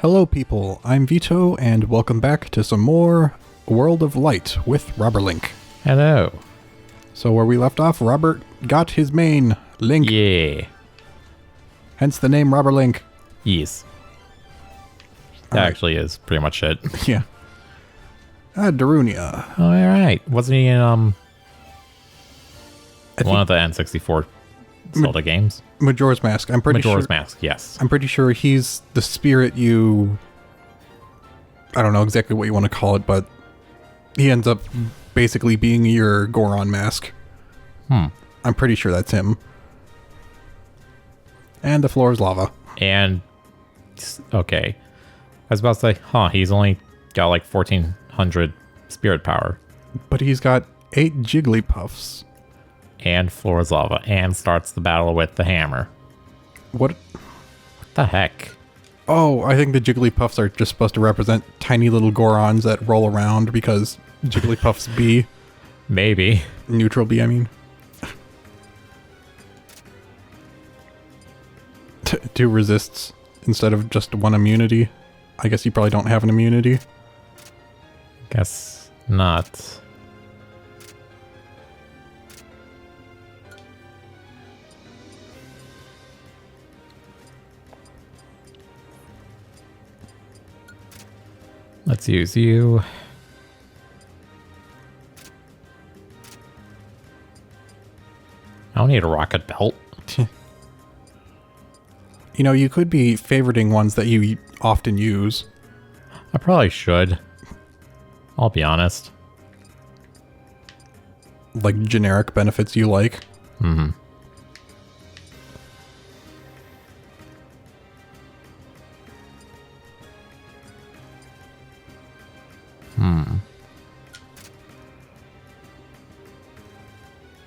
Hello people, I'm Vito, and welcome back to some more World of Light with Roberlink. Hello. So where we left off, Robert got his main, Link. Yeah. Hence the name Roberlink. Yes. That actually is pretty much it. Yeah. Darunia. Oh, alright. Wasn't he in one of the N64 Zelda games? Majora's Mask. I'm pretty Majora's sure. Mask, yes. I'm pretty sure he's the spirit you... I don't know exactly what you want to call it, but he ends up basically being your Goron mask. I'm pretty sure that's him. And the floor is lava. And, okay. I was about to say, he's only got like 1400 spirit power. But he's got 8 Jigglypuffs. And floor is lava. And starts the battle with the hammer. What The heck? Oh, I think the Jigglypuffs are just supposed to represent tiny little Gorons that roll around because Jigglypuffs B. Maybe. Neutral B, I mean. 2 resists instead of just 1 immunity. I guess you probably don't have an immunity. Guess not. Let's use you. I don't need a rocket belt. You know, you could be favoriting ones that you often use. I probably should. I'll be honest. Like generic benefits you like.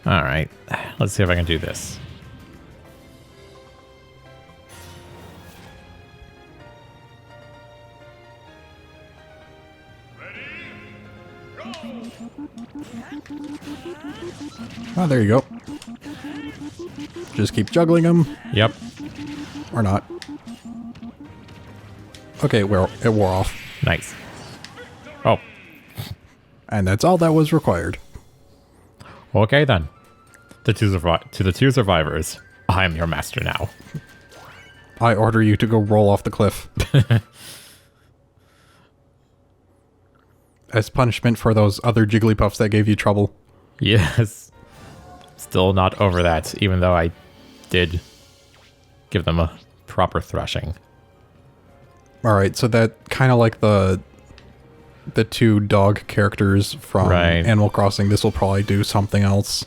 Alright. Let's see if I can do this. Oh, there you go. Just keep juggling them. Yep. Or not. Okay, well, it wore off. Nice. Oh. And that's all that was required. Okay then. To the two survivors, I am your master now. I order you to go roll off the cliff. As punishment for those other Jigglypuffs that gave you trouble. Yes. Still not over that, even though I did give them a proper thrashing. Alright, so that kind of like the 2 dog characters from Animal Crossing. This will probably do something else.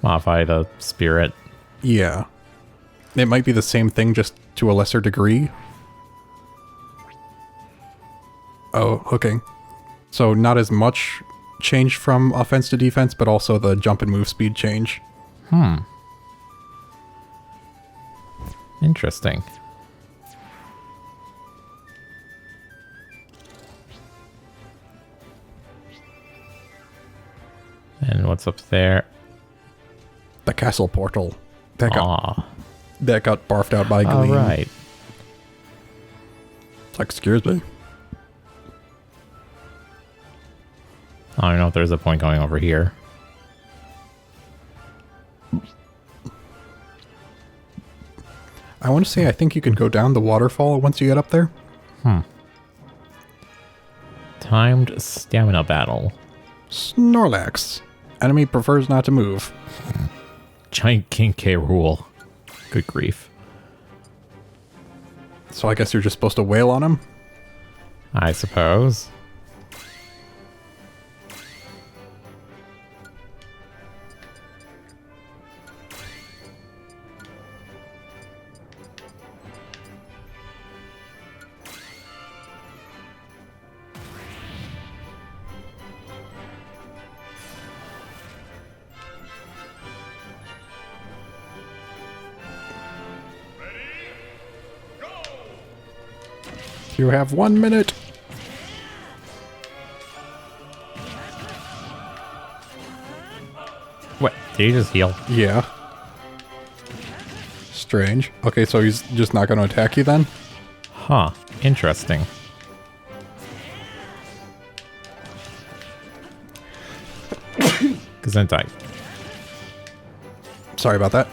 Modify the spirit. Yeah. It might be the same thing, just to a lesser degree. Oh, okay. So not as much change from offense to defense, but also the jump and move speed change. Interesting. And what's up there? The castle portal. That got barfed out by Gleam. Alright. It's like, excuse me. I don't know if there's a point going over here. I want to say I think you can go down the waterfall once you get up there. Timed stamina battle. Snorlax. Enemy prefers not to move. Giant King K rule. Good grief. So I guess you're just supposed to wail on him? I suppose. You have 1 minute. What? Did he just heal? Yeah. Strange. Okay, so he's just not going to attack you then? Huh. Interesting. Gesundheit. Sorry about that.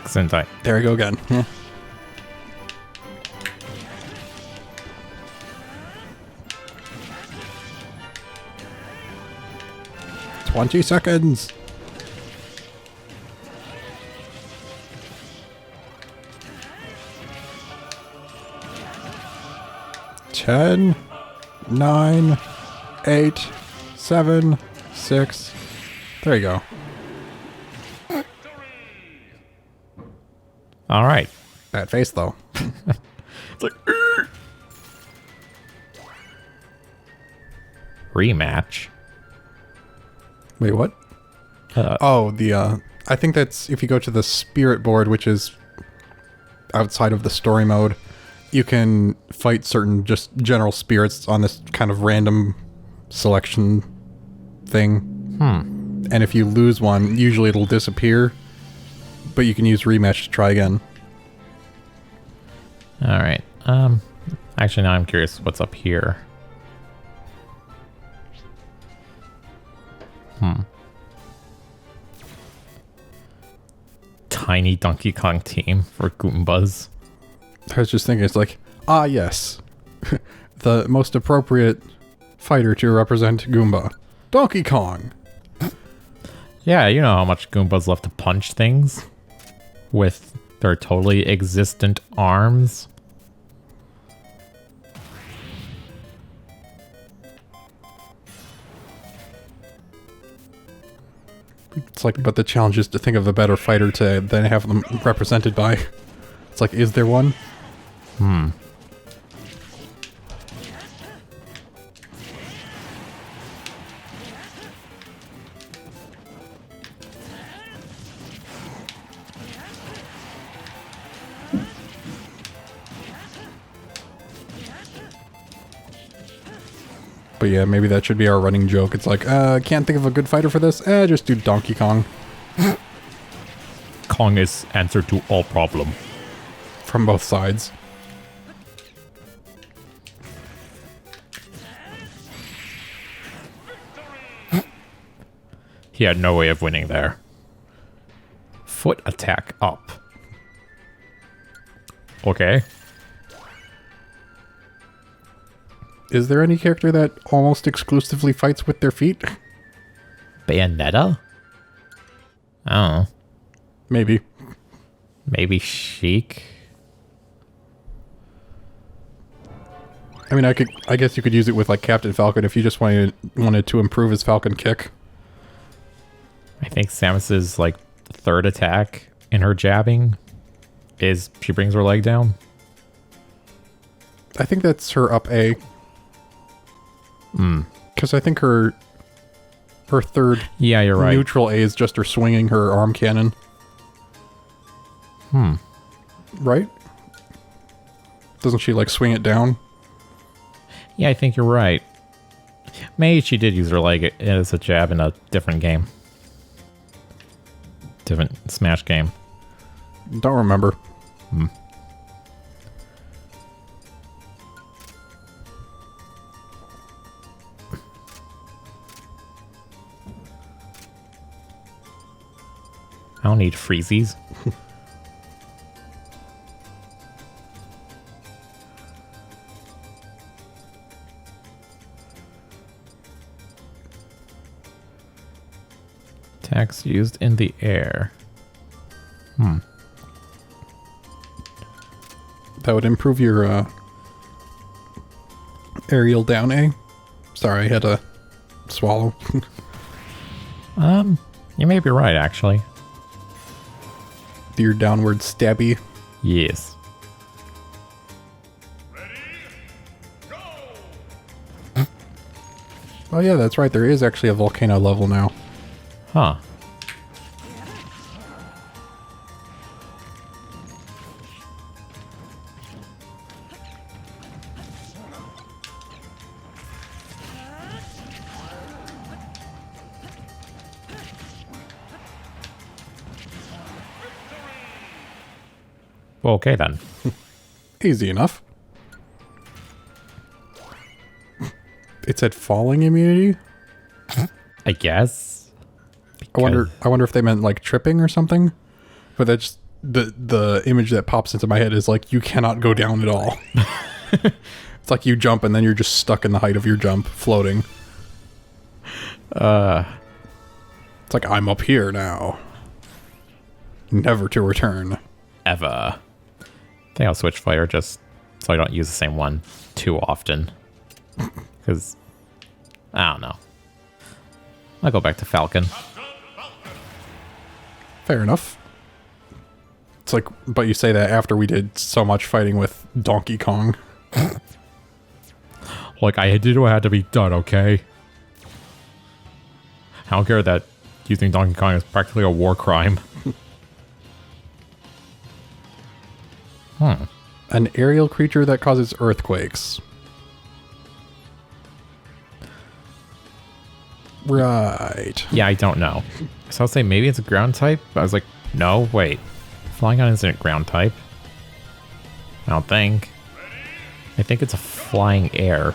Gesundheit. There we go again. Yeah. 20 seconds. Ten, 9, 8, 7, 6. There you go. All right. Bad face, though. It's like rematch. Wait, what? I think that's if you go to the spirit board, which is outside of the story mode, you can fight certain just general spirits on this kind of random selection thing. And if you lose one, usually it'll disappear, but you can use rematch to try again. All right. Actually, now I'm curious what's up here. Tiny Donkey Kong team for Goombas. I was just thinking, it's like, yes. The most appropriate fighter to represent Goomba. Donkey Kong. Yeah, you know how much Goombas love to punch things with their totally existent arms. It's like, but the challenge is to think of a better fighter to then have them represented by. It's like, is there one? But yeah, maybe that should be our running joke. It's like, can't think of a good fighter for this? Just do Donkey Kong. Kong is answer to all problem. From both sides. He had no way of winning there. Foot attack up. Okay. Is there any character that almost exclusively fights with their feet? Bayonetta? I don't know. Maybe. Maybe Sheik? I mean, I guess you could use it with like Captain Falcon if you just wanted to improve his Falcon kick. I think Samus's like third attack in her jabbing is she brings her leg down. I think that's her up A. Because I think her third you're right. neutral A is just her swinging her arm cannon. Right? Doesn't she like swing it down? Yeah, I think you're right. Maybe she did use her leg as a jab in a different game. Different Smash game. Don't remember. I don't need freezies. Attacks used in the air. That would improve your aerial down A. Sorry, I had to swallow. You may be right, actually. Your downward stabby. Yes. Oh yeah, that's right. There is actually a volcano level now. Huh. Well, okay then. Easy enough. It said falling immunity? I guess. I wonder if they meant like tripping or something. But that's the image that pops into my head is like you cannot go down at all. It's like you jump and then you're just stuck in the height of your jump, floating. It's like I'm up here now. Never to return. Ever. I think I'll switch fire just so I don't use the same one too often. Because, I don't know. I'll go back to Falcon. Fair enough. It's like, but you say that after we did so much fighting with Donkey Kong. Like, I did what had to be done, okay? I don't care that using Donkey Kong is practically a war crime. An aerial creature that causes earthquakes. Right. Yeah, I don't know. So I'll say maybe it's a ground type, but I was like, no, wait. Flying on isn't a ground type. I don't think. I think it's a flying air.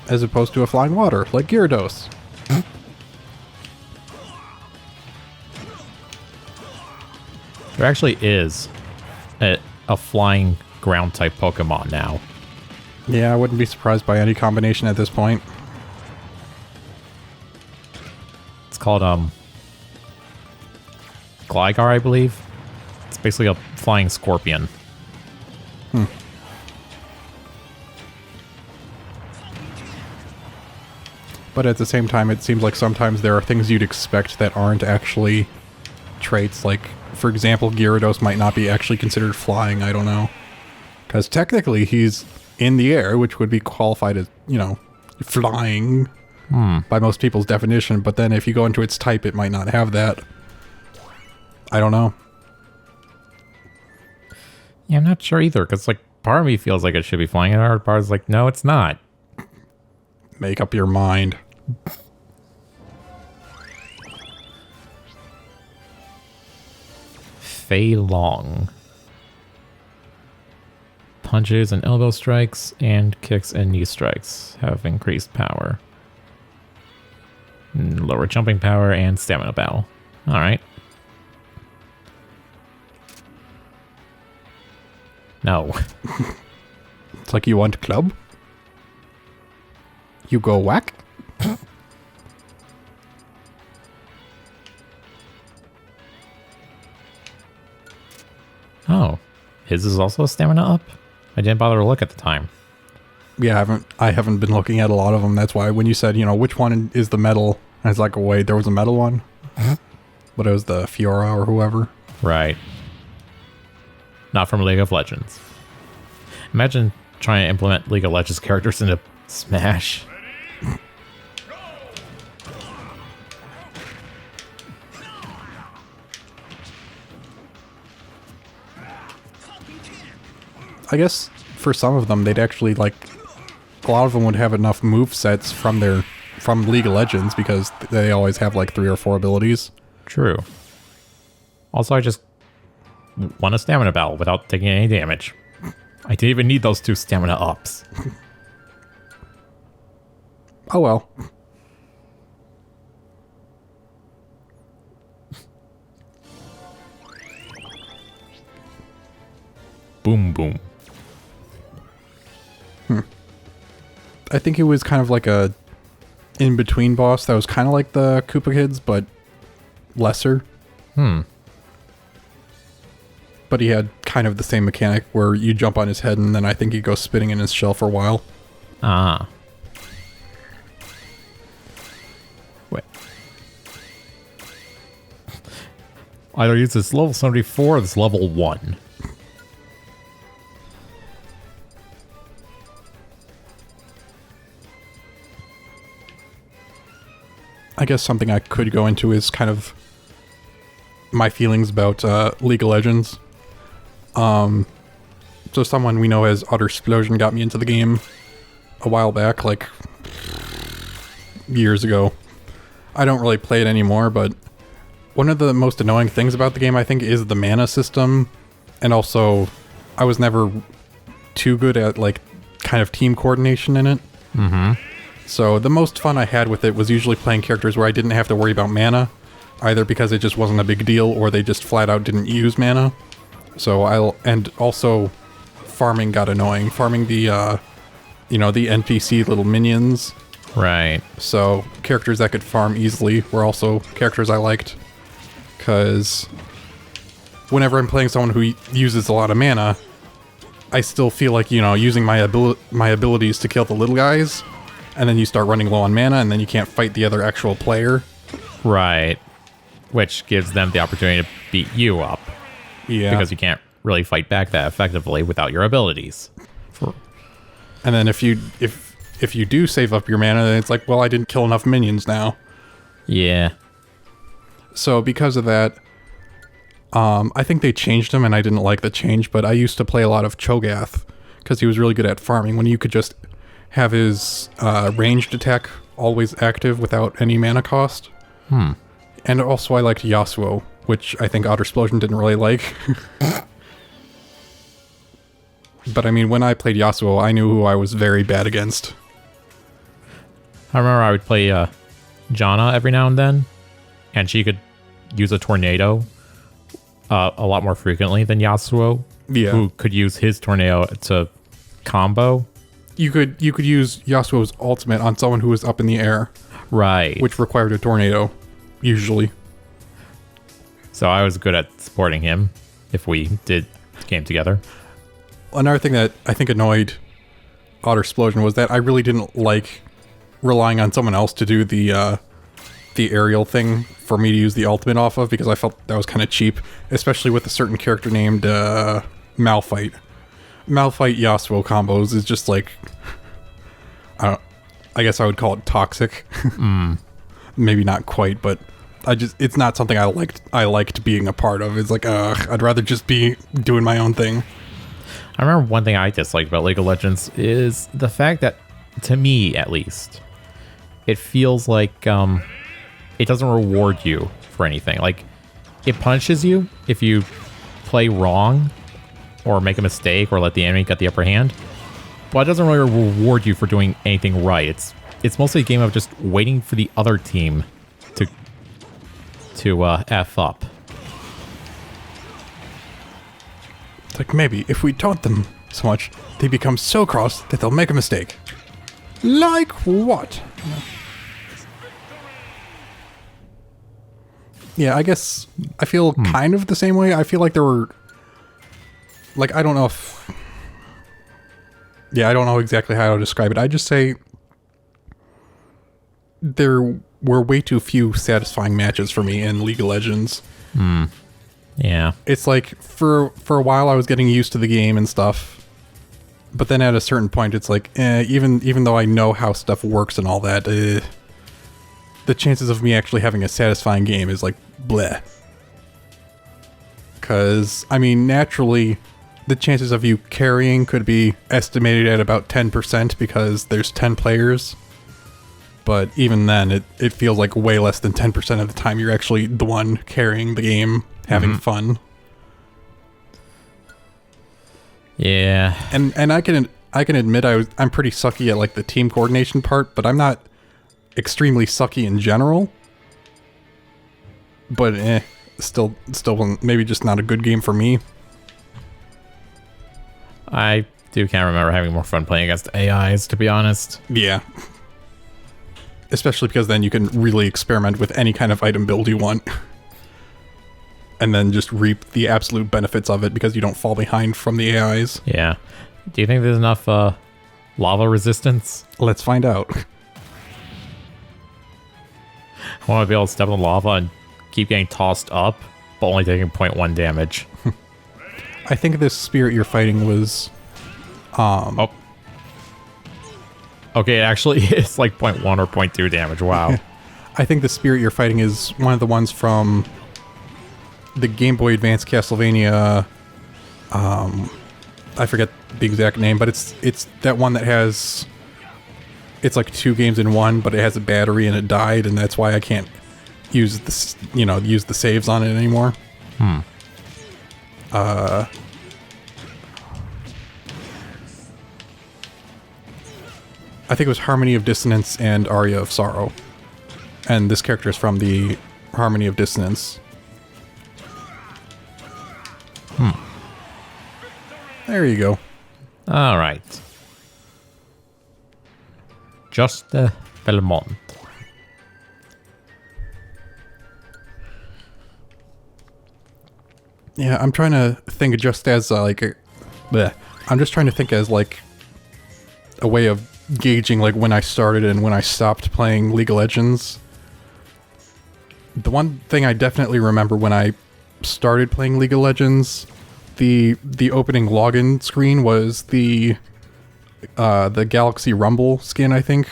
As opposed to a flying water, like Gyarados. There actually is a flying ground type Pokemon now. Yeah, I wouldn't be surprised by any combination at this point. It's called Gligar, I believe. It's basically a flying scorpion. But at the same time, it seems like sometimes there are things you'd expect that aren't actually traits. Like, for example, Gyarados might not be actually considered flying, I don't know. Because technically he's in the air, which would be qualified as, you know, flying by most people's definition. But then if you go into its type, it might not have that. I don't know. Yeah, I'm not sure either, because, like, part of me feels like it should be flying, and other part is like, no, it's not. Make up your mind. Fei Long. Punches and elbow strikes and kicks and knee strikes have increased power. Lower jumping power and stamina battle. Alright. No. It's like you want club? You go whack? Oh. His is also a stamina up? I didn't bother to look at the time. Yeah, I haven't been looking at a lot of them. That's why when you said, you know, which one is the metal, I was like, oh, wait, there was a metal one? But it was the Fiora or whoever. Right. Not from League of Legends. Imagine trying to implement League of Legends characters into Smash. I guess for some of them, they'd actually, like, a lot of them would have enough movesets from League of Legends because they always have, like, 3 or 4 abilities. True. Also, I just won a stamina battle without taking any damage. I didn't even need those 2 stamina ups. Oh well. Boom, boom. I think it was kind of like a in-between boss that was kind of like the Koopa Kids, but lesser. But he had kind of the same mechanic where you jump on his head and then I think he goes spinning in his shell for a while. Ah. Wait. Either use this level 74 or this level 1. I guess something I could go into is kind of my feelings about League of Legends. So someone we know as Utter Explosion got me into the game a while back, like years ago. I don't really play it anymore, but One of the most annoying things about the game, I think, is the mana system. And also, I was never too good at, like, kind of team coordination in it. Mm-hmm. So the most fun I had with it was usually playing characters where I didn't have to worry about mana, either because it just wasn't a big deal or they just flat out didn't use mana. And also farming got annoying. Farming the, the NPC little minions. Right. So characters that could farm easily were also characters I liked. Because whenever I'm playing someone who uses a lot of mana, I still feel like, using my abilities to kill the little guys, and then you start running low on mana, and then you can't fight the other actual player. Right. Which gives them the opportunity to beat you up. Yeah. Because you can't really fight back that effectively without your abilities. And then if you do save up your mana, then it's like, well, I didn't kill enough minions now. Yeah. So because of that, I think they changed him, and I didn't like the change, but I used to play a lot of Cho'Gath, because he was really good at farming, when you could just have his ranged attack always active without any mana cost. And also I liked Yasuo, which I think Outer Explosion didn't really like. But I mean, when I played Yasuo, I knew who I was very bad against. I remember I would play Janna every now and then, and she could use a tornado a lot more frequently than Yasuo, who could use his tornado to combo. You could use Yasuo's ultimate on someone who was up in the air. Right. Which required a tornado, usually. So I was good at supporting him if we did game together. Another thing that I think annoyed Outer Explosion was that I really didn't like relying on someone else to do the aerial thing for me to use the ultimate off of, because I felt that was kind of cheap, especially with a certain character named Malphite. Malphite Yasuo combos is just like, I guess I would call it toxic. Maybe not quite, but it's not something I liked being a part of. It's like, I'd rather just be doing my own thing. I remember one thing I disliked about League of Legends is the fact that, to me at least, it feels like it doesn't reward you for anything. Like, it punishes you if you play wrong or make a mistake or let the enemy get the upper hand, but it doesn't really reward you for doing anything right. It's mostly a game of just waiting for the other team to F up. It's like, maybe if we taunt them so much, they become so cross that they'll make a mistake. Like what? Yeah, I guess I feel kind of the same way. I feel like there were... Like, I don't know if... Yeah, I don't know exactly how to describe it. I just say there were way too few satisfying matches for me in League of Legends. Yeah. It's like, for a while I was getting used to the game and stuff, but then at a certain point it's like, even though I know how stuff works and all that, the chances of me actually having a satisfying game is like, bleh. Because, I mean, naturally, the chances of you carrying could be estimated at about 10% because there's 10 players. But even then, it feels like way less than 10% of the time you're actually the one carrying the game, having fun. Yeah. And I can admit I'm pretty sucky at like the team coordination part, but I'm not extremely sucky in general. But still maybe just not a good game for me. I do kind of remember having more fun playing against AIs, to be honest. Yeah. Especially because then you can really experiment with any kind of item build you want. And then just reap the absolute benefits of it because you don't fall behind from the AIs. Yeah. Do you think there's enough lava resistance? Let's find out. I want to be able to step in the lava and keep getting tossed up, but only taking 0.1 damage. I think this spirit you're fighting was... Oh. Okay, it actually is like 0.1 or 0.2 damage. Wow. I think the spirit you're fighting is one of the ones from the Game Boy Advance Castlevania. I forget the exact name, but it's that one that has... It's like 2 games in one, but it has a battery and it died, and that's why I can't use this, use the saves on it anymore. I think it was Harmony of Dissonance and Aria of Sorrow. And this character is from the Harmony of Dissonance. There you go. All right. Just Belmont. Yeah, I'm trying to think just as I'm just trying to think as like a way of gauging like when I started and when I stopped playing League of Legends. The one thing I definitely remember when I started playing League of Legends, the opening login screen was the Galaxy Rumble skin, I think.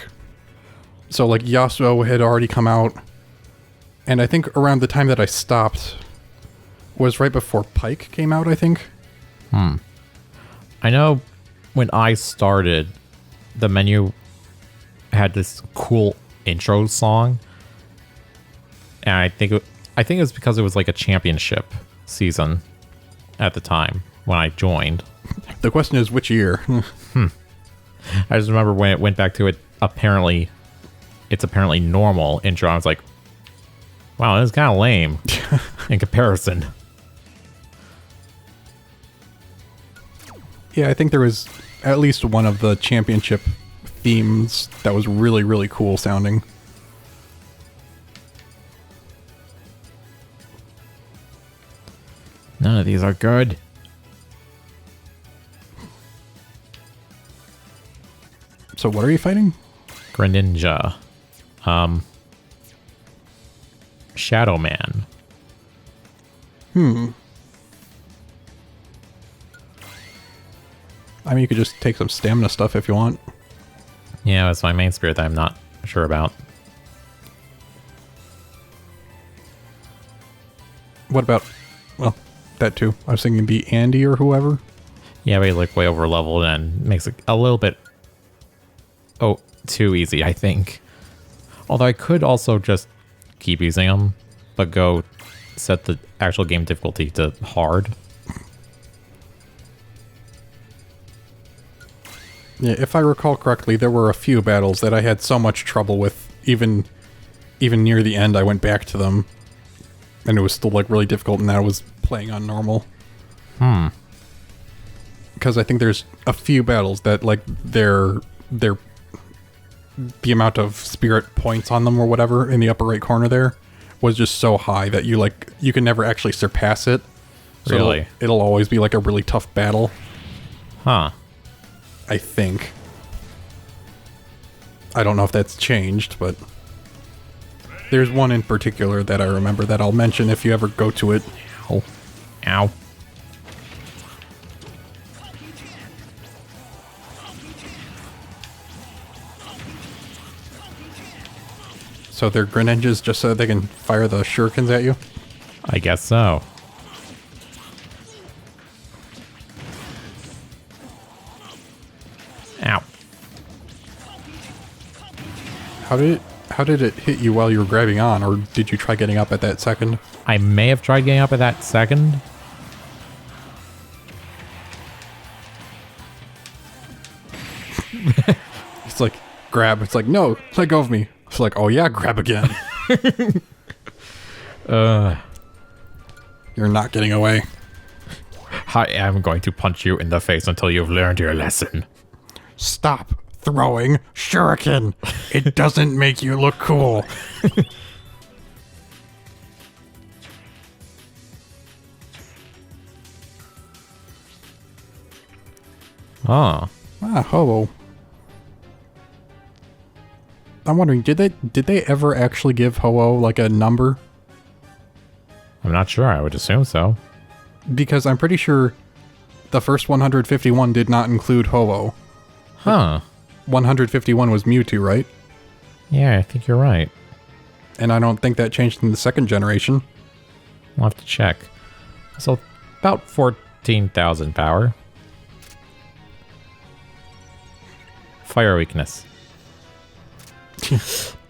So like Yasuo had already come out, and I think around the time that I stopped was right before Pyke came out, I think. I know when I started, the menu had this cool intro song, and I think it was because it was like a championship season at the time when I joined. The question is which year? I just remember when it went back to it's apparently normal intro. I was like, wow, this is kind of lame in comparison. Yeah, I think there was at least one of the championship themes that was really, really cool sounding. None of these are good. So what are you fighting? Greninja. Shadow Man. I mean, you could just take some stamina stuff if you want. Yeah, that's my main spirit that I'm not sure about. What about, well, that too. I was thinking the Andy or whoever. Yeah, but he's like way over leveled and makes it a little bit too easy, I think. Although I could also just keep using him, but go set the actual game difficulty to hard. Yeah, if I recall correctly, there were a few battles that I had so much trouble with, even near the end I went back to them, and it was still like really difficult, and I was playing on normal. Because I think there's a few battles that like they're the amount of spirit points on them or whatever in the upper right corner there was just so high that you can never actually surpass it. So Really? It'll always be like a really tough battle. Huh. I think. I don't know if that's changed, but there's one in particular that I remember that I'll mention if you ever go to it. Ow. Ow. So they're Greninjas just so they can fire the shurikens at you? I guess so. Ow. How did it hit you while you were grabbing on, or did you try getting up at that second? I may have tried getting up at that second. It's like, grab. It's like, no, let go of me. It's like, oh yeah, grab again. You're not getting away. I am going to punch you in the face until you've learned your lesson. Stop throwing shuriken. It doesn't make you look cool. Oh. Ah, Ho-Oh. I'm wondering, did they ever actually give Ho-Oh like a number? I'm not sure. I would assume so. Because I'm pretty sure the first 151 did not include Ho-Oh. Huh. 151 was Mewtwo, right? Yeah, I think you're right. And I don't think that changed in the second generation. We'll have to check. So, about 14,000 power. Fire weakness.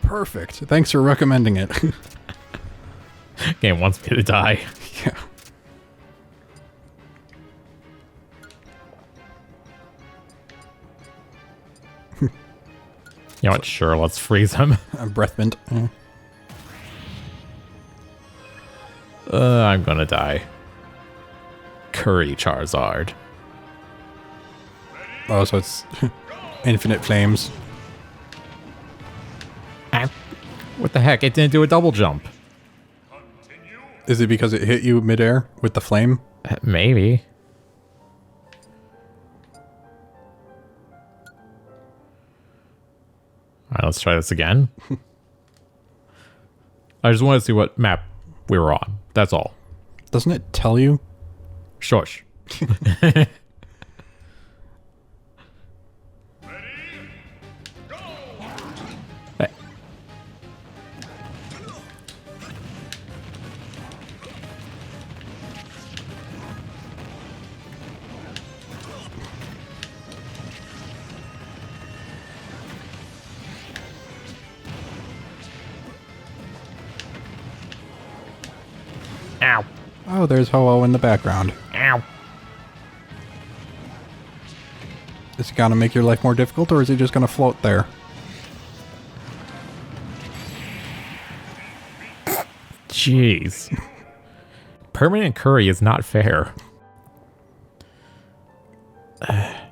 Perfect. Thanks for recommending it. Game wants me to die. Yeah. You know what? Sure, let's freeze him. Breath mint. I'm gonna die. Curry Charizard. Oh, so it's infinite flames. What the heck? It didn't do a double jump. Is it because it hit you midair with the flame? Maybe. Alright, let's try this again. I just want to see what map we were on. That's all. Doesn't it tell you? Shush. Hey. Ow. Oh, there's Ho-Oh in the background. Ow. Is it gonna make your life more difficult, or is it just gonna float there? Jeez. Permanent curry is not fair.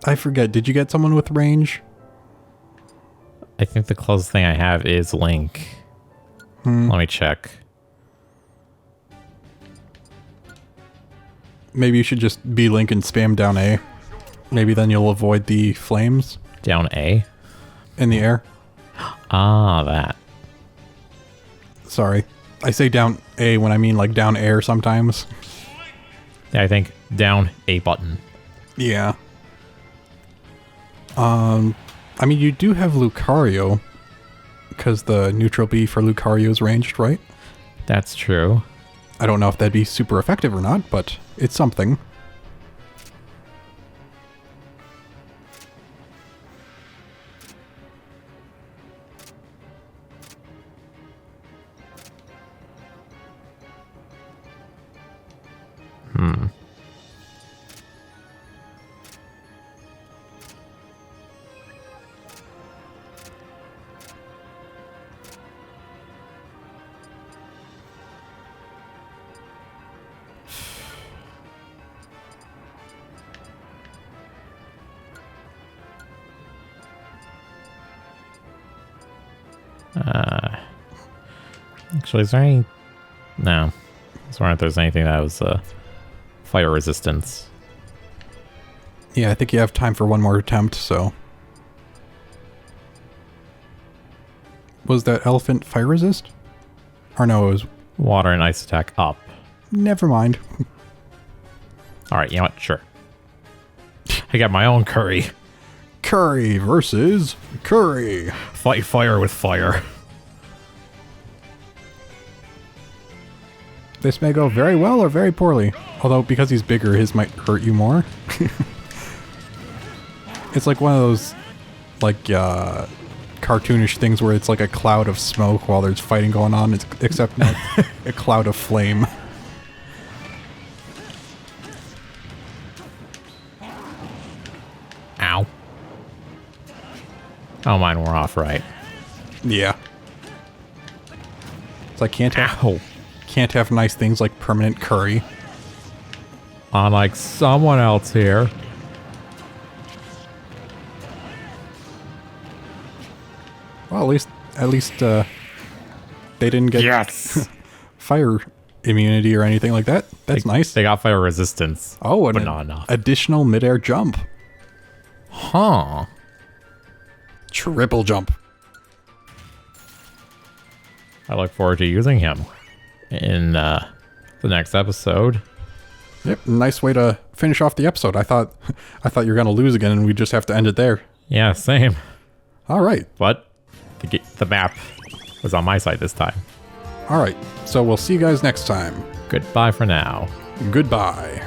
I forget, did you get someone with range? I think the closest thing I have is Link. Let me check. Maybe you should just be Link and spam down A. Maybe then you'll avoid the flames Down A? in the air. Ah, that. Sorry. I say down A when I mean like down air sometimes. Yeah, I think down A button. Yeah. I mean, you do have Lucario, because the neutral B for Lucario is ranged, right? That's true. I don't know if that'd be super effective or not, but it's something. Actually, is there any... No. I was wondering if there's anything that was fire resistance. Yeah, I think you have time for one more attempt, so... Was that elephant fire resist? Or no, it was... Water and ice attack up. Never mind. Alright, you know what? Sure. I got my own curry. Curry versus Curry. Fight fire with fire. This may go very well or very poorly. Although, because he's bigger, his might hurt you more. It's like one of those, like, cartoonish things where it's like a cloud of smoke while there's fighting going on, except not a cloud of flame. Ow. Oh, mine were off right. Yeah. It's like can't have nice things like permanent curry. Unlike someone else here. Well, at least they didn't get fire immunity or anything like that. That's nice. They got fire resistance. Oh, and but not enough. Additional midair jump. Huh. Triple jump. I look forward to using him in the next episode. Yep, nice way to finish off the episode. I thought you were gonna lose again, and we just have to end it there. Yeah, same. All right. But the map was on my side this time. All right. So we'll see you guys next time. Goodbye for now. Goodbye.